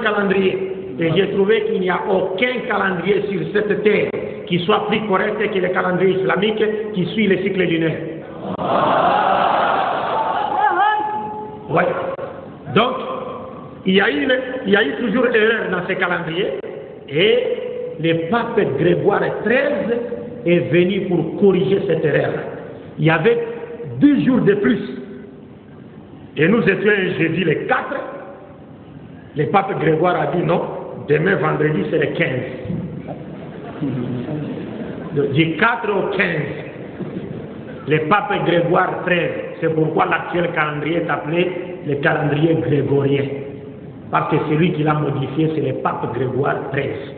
calendrier. Et j'ai trouvé qu'il n'y a aucun calendrier sur cette terre qui soit plus correct que le calendrier islamique qui suit le cycle lunaire. Ouais. Donc, il y a eu toujours erreur dans ce calendrier et le pape Grégoire XIII est venu pour corriger cette erreur. Il y avait 10 jours de plus. Et nous étions un jeudi le 4. Le pape Grégoire a dit non, demain vendredi c'est le 15. Du 4 au 15. Le pape Grégoire XIII. C'est pourquoi l'actuel calendrier est appelé le calendrier grégorien. Parce que celui qui l'a modifié, c'est le pape Grégoire XIII.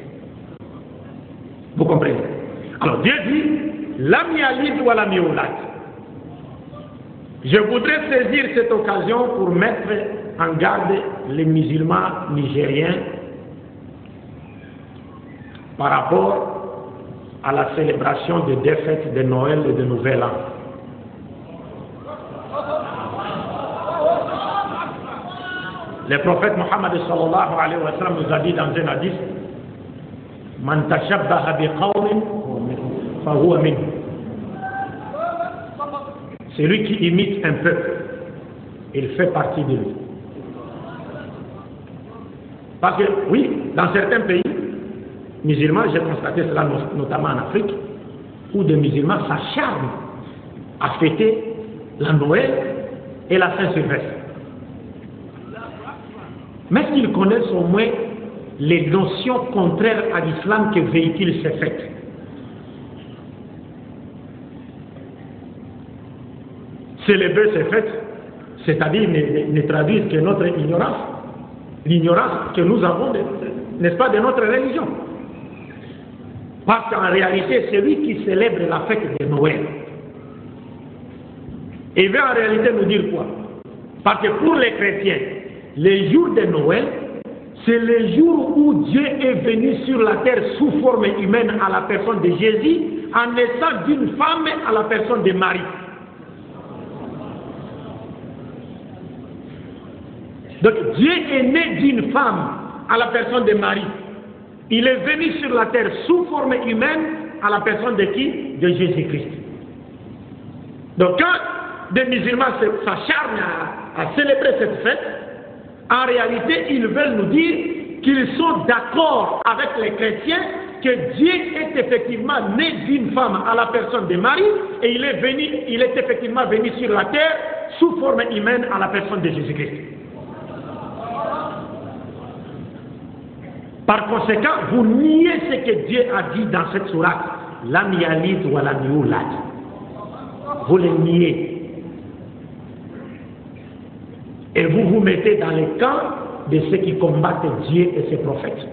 Vous comprenez? Alors Dieu dit, la mialite ou la miolate. Je voudrais saisir cette occasion pour mettre en garde les musulmans nigériens par rapport à la célébration des deux fêtes de Noël et de Nouvel An. Le prophète Mohammed sallallahu alayhi wa sallam nous a dit dans un hadith, Man tashabbaha bi qawmin fa huwa minhum. Celui qui imite un peuple, il fait partie de lui. Parce que, oui, dans certains pays musulmans, j'ai constaté cela notamment en Afrique, où des musulmans s'acharnent à fêter la Noël et la Saint-Sylvestre. Mais est-ce qu'ils connaissent au moins les notions contraires à l'islam que véhiculent ces fêtes? Célébrer ces fêtes, c'est-à-dire ne traduire que notre ignorance, l'ignorance que nous avons, n'est-ce pas, de notre religion. Parce qu'en réalité, celui qui célèbre la fête de Noël, il veut en réalité nous dire quoi? Parce que pour les chrétiens, les jours de Noël, c'est le jour où Dieu est venu sur la terre sous forme humaine à la personne de Jésus, en naissant d'une femme à la personne de Marie. Donc Dieu est né d'une femme à la personne de Marie. Il est venu sur la terre sous forme humaine à la personne de qui? De Jésus-Christ. Donc quand des musulmans s'acharnent à célébrer cette fête, en réalité ils veulent nous dire qu'ils sont d'accord avec les chrétiens que Dieu est effectivement né d'une femme à la personne de Marie et il est effectivement venu sur la terre sous forme humaine à la personne de Jésus-Christ. Par conséquent, vous niez ce que Dieu a dit dans cette sourate, la mialite ou la miolate. Vous le niez. Et vous vous mettez dans le camp de ceux qui combattent Dieu et ses prophètes.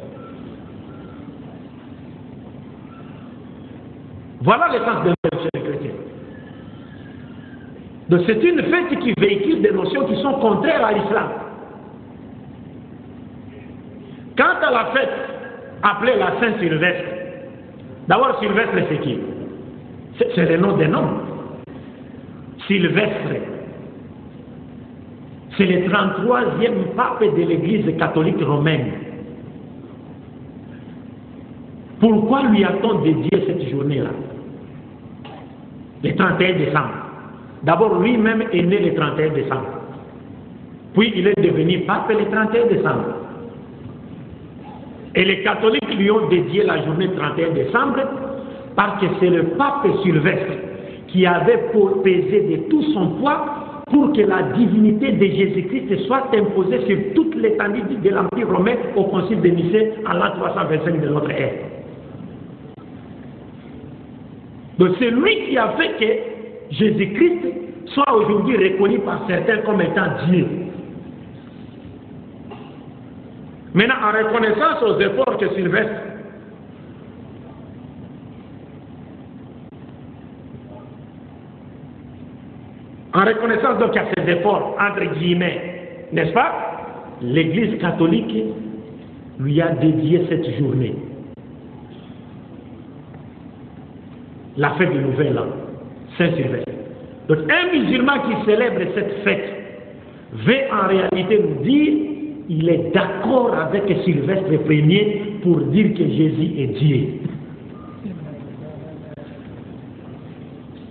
Voilà l'essence de Noël chez les chrétiens. Donc c'est une fête qui véhicule des notions qui sont contraires à l'islam. Quant à la fête appelée la Saint-Sylvestre, d'abord Sylvestre c'est qui? C'est le nom des noms. Sylvestre, c'est le 33e pape de l'Église catholique romaine. Pourquoi lui a-t-on dédié cette journée-là? Le 31 décembre. D'abord, lui-même est né le 31 décembre. Puis il est devenu pape le 31 décembre. Et les catholiques lui ont dédié la journée 31 décembre parce que c'est le pape Sylvestre qui avait pesé de tout son poids pour que la divinité de Jésus-Christ soit imposée sur toute l'étendue de l'Empire romain au concile de Nicée en l'an 325 de notre ère. Donc c'est lui qui a fait que Jésus-Christ soit aujourd'hui reconnu par certains comme étant Dieu. Maintenant, en reconnaissance aux efforts que Sylvestre en reconnaissance donc à ses efforts, entre guillemets, n'est-ce pas? L'Église catholique lui a dédié cette journée. La fête du Nouvel An, Saint-Sylvestre. Donc un musulman qui célèbre cette fête veut en réalité nous dire il est d'accord avec Sylvestre Ier pour dire que Jésus est Dieu.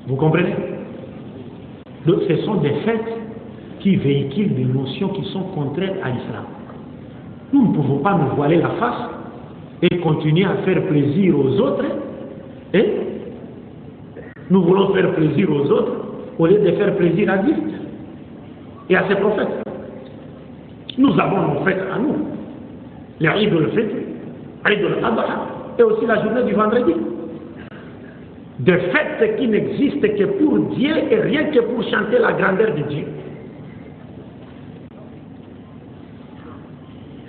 Vous comprenez? Donc ce sont des faits qui véhiculent des notions qui sont contraires à l'islam. Nous ne pouvons pas nous voiler la face et continuer à faire plaisir aux autres. Et nous voulons faire plaisir aux autres au lieu de faire plaisir à Dieu et à ses prophètes. Nous avons nos fêtes à nous. Les Eid al-Fitr, Eid al-Adha et aussi la journée du vendredi. Des fêtes qui n'existent que pour Dieu et rien que pour chanter la grandeur de Dieu.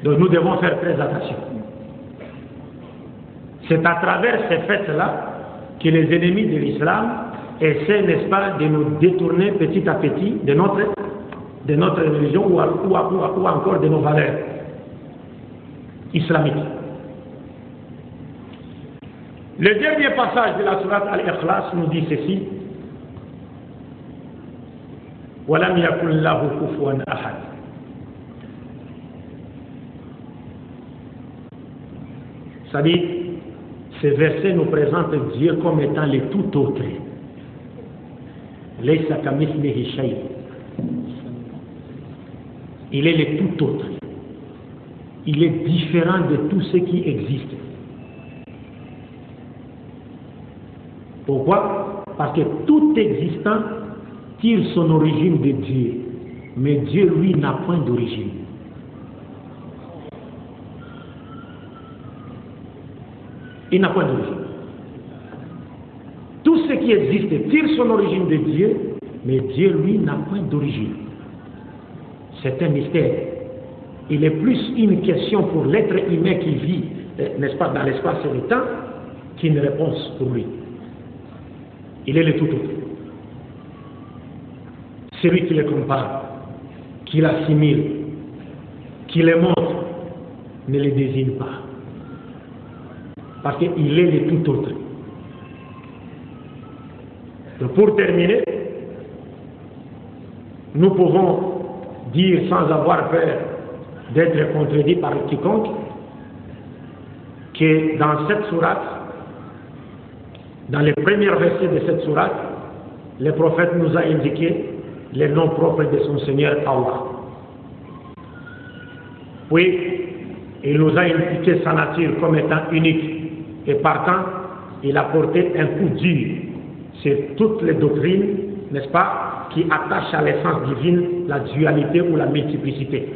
Donc nous devons faire très attention. C'est à travers ces fêtes-là que les ennemis de l'islam essaient, n'est-ce pas, de nous détourner petit à petit de notre religion ou encore de nos valeurs islamiques. Le dernier passage de la sourate Al-Ikhlas nous dit ceci: وَلَمْ يَكُنْ لَهُ كُفُوًا أَحَدٌ. C'est-à-dire, ce verset nous présente Dieu comme étant le tout autre. Laysa kamithlihi shay. Il est le tout autre. Il est différent de tout ce qui existe. Pourquoi? Parce que tout existant tire son origine de Dieu. Mais Dieu, lui, n'a point d'origine. Il n'a point d'origine. Tout ce qui existe tire son origine de Dieu, mais Dieu, lui, n'a point d'origine. C'est un mystère. Il est plus une question pour l'être humain qui vit, n'est-ce pas, dans l'espace et le temps, qu'une réponse pour lui. Il est le tout autre. Celui qui le compare, qui l'assimile, qui le montre, ne le désigne pas. Parce qu'il est le tout autre. Donc pour terminer, nous pouvons dire sans avoir peur d'être contredit par quiconque que dans cette sourate, dans les premiers versets de cette sourate, le prophète nous a indiqué les noms propres de son Seigneur Allah. Puis, il nous a indiqué sa nature comme étant unique. Et partant, il a porté un coup dur sur toutes les doctrines, n'est-ce pas, qui attachent à l'essence divine la dualité ou la multiplicité.